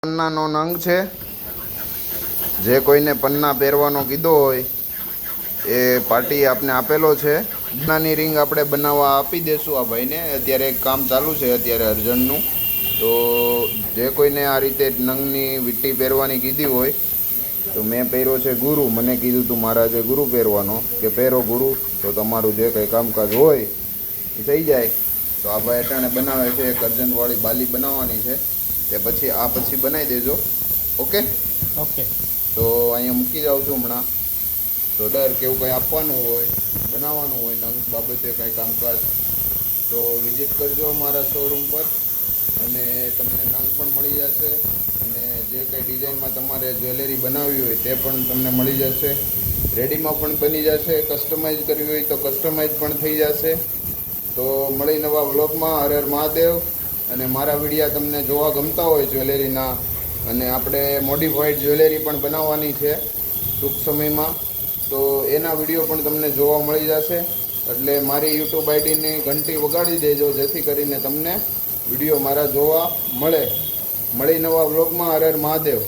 પન્નાનો નંગ છે. જે કોઈને પન્ના પહેરવાનો કીધો હોય એ પાર્ટી આપને આપેલો છે. પન્નાની રિંગ આપણે બનાવવા આપી દઈશું આ ભાઈને. અત્યારે એક કામ ચાલુ છે અત્યારે અર્જન્ટનું. તો જે કોઈને આ રીતે નંગની વીંટી પહેરવાની કીધી હોય તો મેં પહેર્યો છે ગુરુ. મને કીધું તું મહારાજે ગુરુ પહેરવાનો કે પહેરો ગુરુ, તો તમારું જે કંઈ કામકાજ હોય એ થઈ જાય. તો આ ભાઈ અટાણે બનાવે છે. એક અર્જન્ટવાળી બાલી બનાવવાની છે, તે પછી બનાવી દેજો. Okay okay. તો અહીંયા મૂકી જાઉં છું હમણાં. તો દર કેવું કંઈ આપવાનું હોય, બનાવવાનું હોય નંગ બાબતે કાંઈ કામકાજ, તો વિઝિટ કરજો મારા શોરૂમ પર અને તમને નંગ પણ મળી જશે. અને જે કંઈ ડિઝાઇનમાં તમારે જ્વેલરી બનાવવી હોય તે પણ તમને મળી જશે. રેડીમાં પણ બની જશે. કસ્ટમાઇઝ કરવી હોય તો કસ્ટમાઇઝ પણ થઈ જશે. તો મળી નવા વ્લોગમાં. હર હર મહાદેવ. અને મારા વિડીયા તમને જોવા ગમતા હોય જ્વેલરીના, અને આપણે મોડિફાઈડ જ્વેલરી પણ બનાવવાની છે ટૂંક સમયમાં, તો એના વિડીયો પણ તમને જોવા મળી જશે. એટલે મારી યુટ્યુબ આઈડીની ઘંટી વગાડી દેજો, જેથી કરીને તમને વિડીયો મારા જોવા મળે. મળી નવા વ્લોગમાં. હર હર મહાદેવ.